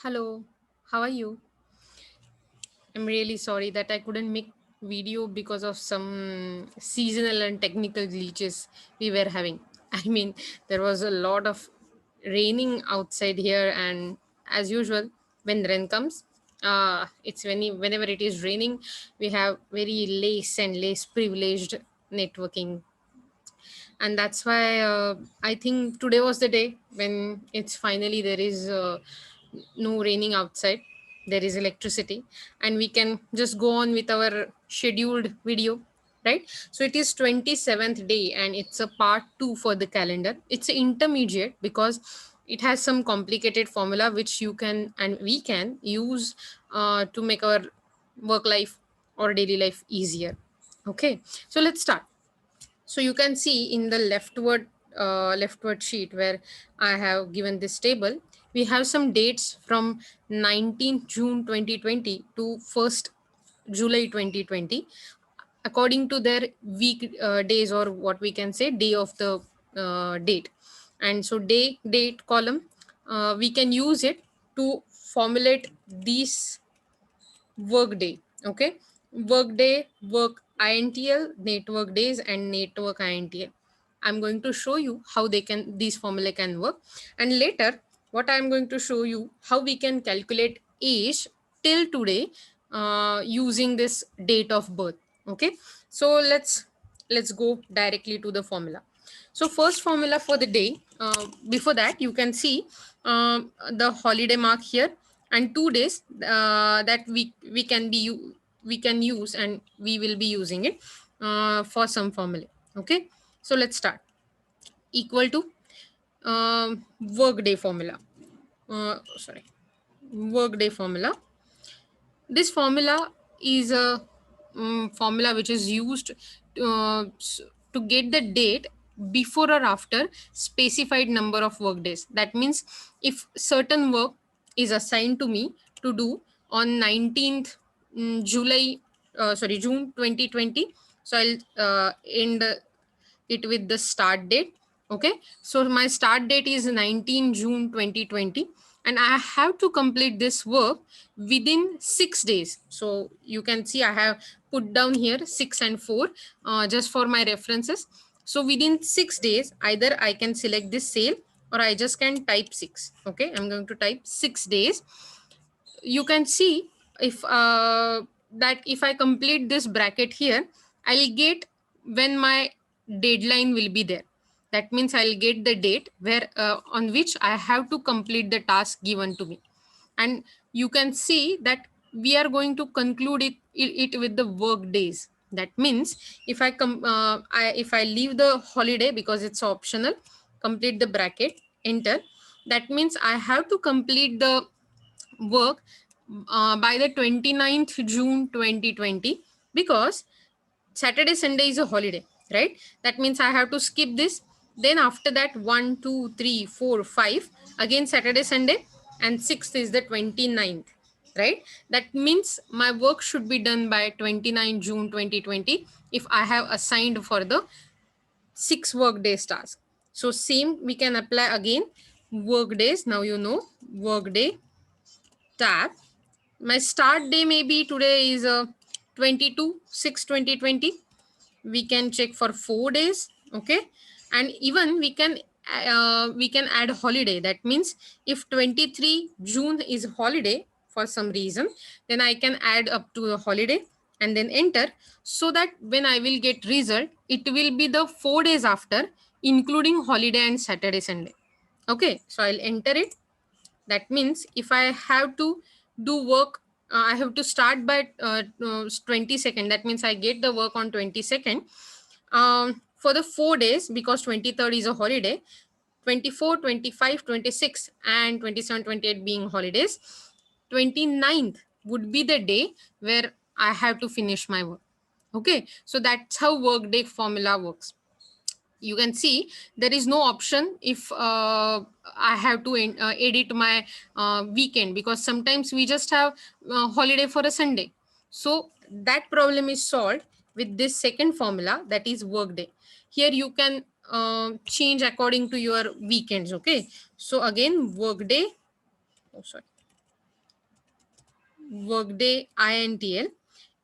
Hello, how are you? I'm really sorry that I couldn't make video because of some seasonal and technical glitches we were having. I mean, there was a lot of raining outside here, and as usual, when rain comes, whenever it is raining, we have very less privileged networking, and that's why I think today was the day when it's finally there is no raining outside, there is electricity, and we can just go on with our scheduled video, right? So it is 27th day and it's a part 2 for the calendar. It's an intermediate because it has some complicated formula which you can and we can use to make our work life or daily life easier. Okay, so let's start. So you can see in the leftward sheet where I have given this table, we have some dates from 19th June 2020 to 1st July 2020 according to their week days, or what we can say day of the date. And so date column, we can use it to formulate these work day. Okay, work day, work intl, network days, and network intl. I'm going to show you how these formula can work, and later what I'm going to show you how we can calculate age till today using this date of birth. Okay, so let's go directly to the formula. So first formula for the day, before that you can see the holiday mark here, and 2 days that we can use, and we will be using it for some formula. Okay, so let's start. Equal to work day formula. Sorry, work day formula. This formula is a formula which is used to get the date before or after specified number of work days. That means if certain work is assigned to me to do on 19th June 2020, so I'll end it with the start date. Okay, so my start date is 19 June 2020, and I have to complete this work within 6 days. So you can see I have put down here 6 and 4 just for my references. So within 6 days, either I can select this sale or I just can type 6. Okay, I'm going to type 6 days. You can see if that if I complete this bracket here, I'll get when my deadline will be there. That means I'll get the date where on which I have to complete the task given to me. And you can see that we are going to conclude it with the work days. That means if I leave the holiday because it's optional, complete the bracket, enter. That means I have to complete the work by the 29th June 2020, because Saturday, Sunday is a holiday, right? That means I have to skip this. Then after that, 1, 2, 3, 4, 5, again Saturday, Sunday, and 6th is the 29th, right? That means my work should be done by 29 June 2020 if I have assigned for the 6 work days task. So same we can apply again. Work days, now you know, work day tab. My start day maybe today is 22 6 2020. We can check for 4 days. Okay, and even we can add holiday. That means if 23 June is holiday for some reason, then I can add up to a holiday and then enter, so that when I will get result, it will be the 4 days after, including holiday and Saturday, Sunday. Okay, so I'll enter it. That means if I have to do work, I have to start by 22nd. That means I get the work on 22nd for the 4 days, because 23rd is a holiday. 24, 25, 26, and 27, 28 being holidays. 29th would be the day where I have to finish my work. Okay, so that's how workday formula works. You can see there is no option if I have to edit my weekend, because sometimes we just have holiday for a Sunday. So that problem is solved with this second formula, that is workday. Here you can change according to your weekends. Okay, so again workday, oh sorry, workday INTL,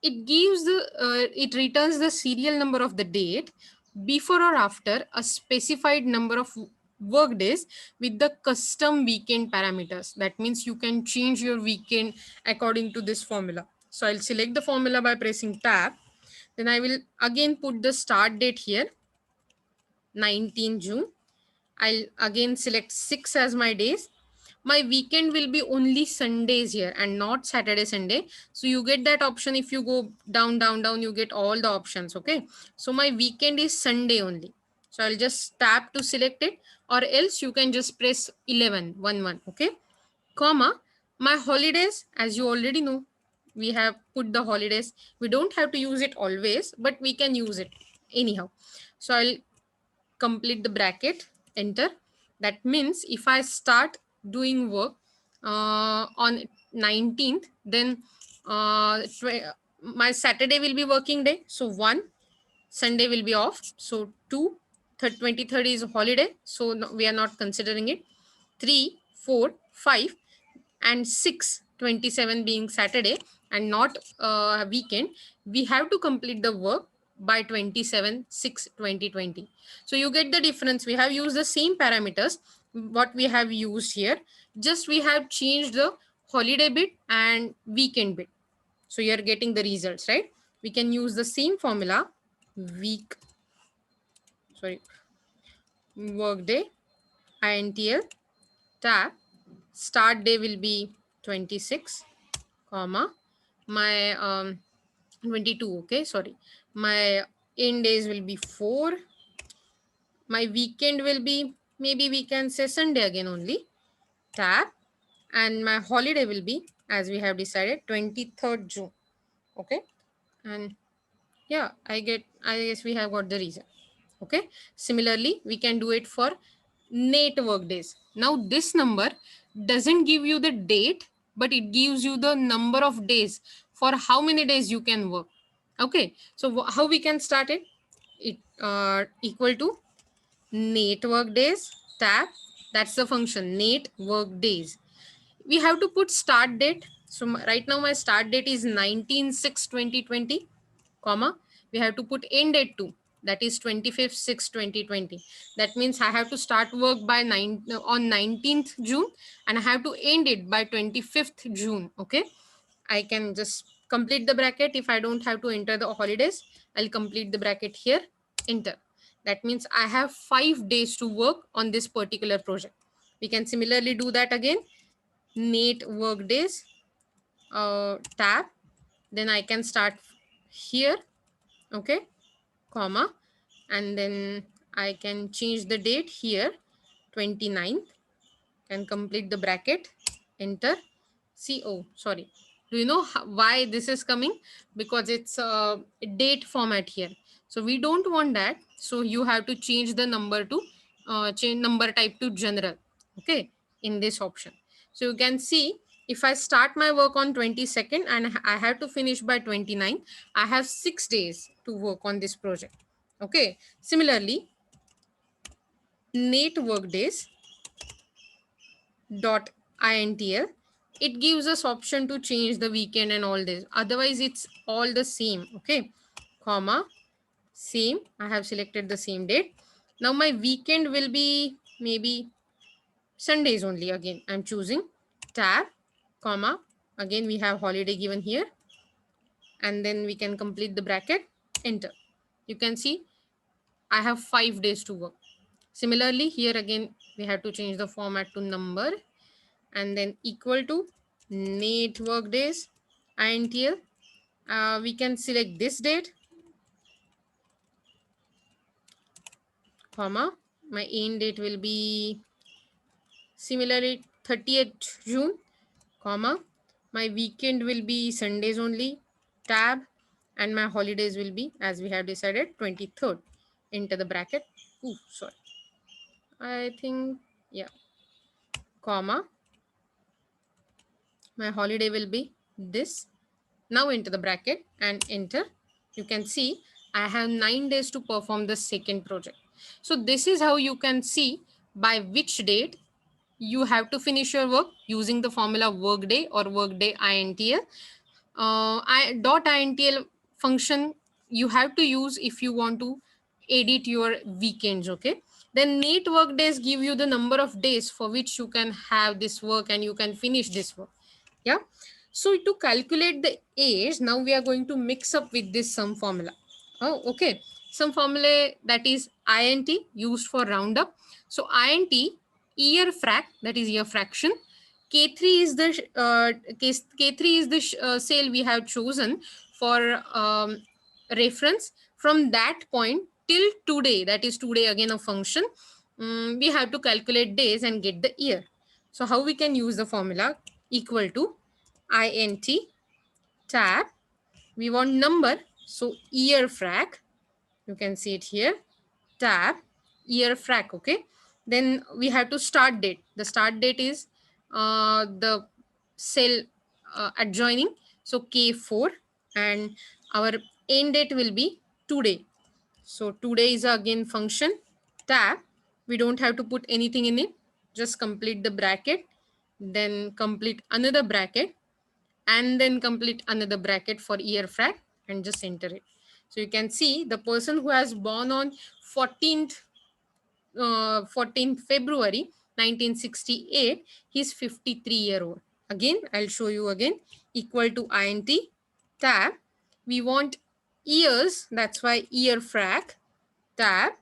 it gives it returns the serial number of the date before or after a specified number of work days with the custom weekend parameters. That means you can change your weekend according to this formula. So I'll select the formula by pressing tab. Then I will again put the start date here, 19 June. I'll again select 6 as my days. My weekend will be only Sundays here and not Saturday, Sunday. So you get that option. If you go down, down, down, you get all the options. Okay. So my weekend is Sunday only. So I'll just tap to select it, or else you can just press 11, 1, 1. Okay. Comma, my holidays, as you already know, we have put the holidays. We don't have to use it always, but we can use it anyhow. So I'll complete the bracket, enter. That means if I start doing work on 19th, then my Saturday will be working day. So 1, Sunday will be off. So 2, 23rd is holiday. So no, we are not considering it. 3, 4, 5, and 6, 27 being Saturday and not weekend, we have to complete the work by 27/6/2020. So you get the difference. We have used the same parameters what we have used here, just we have changed the holiday bit and weekend bit. So you are getting the results, right? We can use the same formula, workday INTL tab, start day will be 26, comma, my 22, okay, sorry, my end days will be 4, my weekend will be, maybe we can say Sunday again only, tab, and my holiday will be, as we have decided, 23rd June. Okay, and yeah, I guess we have got the reason. Okay, similarly we can do it for net work days. Now this number doesn't give you the date, but it gives you the number of days for how many days you can work. Okay, so how we can start it? It equal to net work days tab. That's the function, net work days. We have to put start date. So right now my start date is 19/6/2020, comma, we have to put end date too, that is 25/6/2020. That means I have to start work by on 19th June and I have to end it by 25th June. Okay, I can just complete the bracket. If I don't have to enter the holidays, I'll complete the bracket here, enter. That means I have 5 days to work on this particular project. We can similarly do that again, net work days tab, then I can start here, okay, comma, and then I can change the date here, 29th, can complete the bracket, enter. See, oh sorry, do you know why this is coming? Because it's a date format here, so we don't want that. So you have to change the number to change number type to general, okay, in this option. So you can see, if I start my work on 22nd and I have to finish by 29, I have 6 days to work on this project. Okay, similarly, net work days dot intl, it gives us option to change the weekend and all this, otherwise it's all the same. Okay, comma, same, I have selected the same date. Now my weekend will be maybe Sundays only, again I'm choosing tab, comma, again we have holiday given here, and then we can complete the bracket, enter. You can see I have 5 days to work. Similarly here again we have to change the format to number and then equal to net work days INTL. We can select this date, comma, my end date will be similarly 30th June, comma, my weekend will be Sundays only, tab, and my holidays will be, as we have decided, 23rd. Enter the bracket. Ooh, sorry, I think, yeah, comma, my holiday will be this. Now enter the bracket and enter. You can see I have 9 days to perform the second project. So this is how you can see by which date you have to finish your work using the formula workday or workday intl. Intl function you have to use if you want to edit your weekends. Okay, then neat work days give you the number of days for which you can have this work and you can finish this work. Yeah, so to calculate the age, now we are going to mix up with this sum formula. Oh, okay, some formula that is int used for roundup. So int year frac, that is year fraction. K3 is the K3 is the sale we have chosen for reference. From that point till today, that is today again a function, we have to calculate days and get the year. So how we can use the formula? Equal to int tab, we want number, so year frac, you can see it here, tab year frac. Okay, then we have to start date. The start date is the cell adjoining, so K4, and our end date will be today. So today is again function tab, we don't have to put anything in it, just complete the bracket, then complete another bracket, and then complete another bracket for year frac and just enter it. So you can see the person who has born on 14th 14th February 1968, he's 53-year old. Again, I'll show you again, equal to int tab, we want years, that's why year frac tab,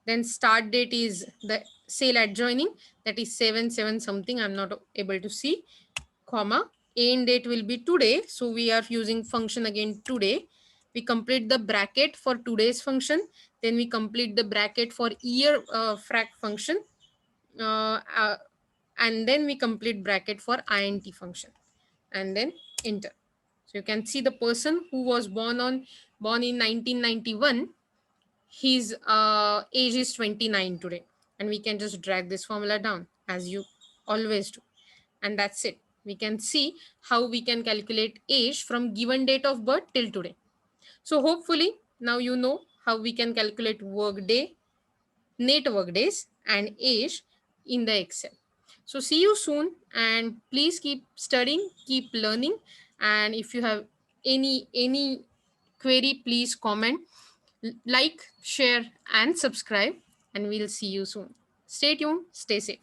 then start date is the sale adjoining, that is 7 something, I'm not able to see, comma, end date will be today, so we are using function again today. We complete the bracket for today's function, then we complete the bracket for year frac function, uh, uh, and then we complete bracket for int function, and then enter. So you can see the person who was born in 1991, his age is 29 today, and we can just drag this formula down as you always do, and that's it. We can see how we can calculate age from given date of birth till today. So hopefully now you know how we can calculate work day, net work days, and age in the Excel. So see you soon, and please keep studying, keep learning, and if you have any query, please comment, like, share, and subscribe, and we'll see you soon. Stay tuned, stay safe.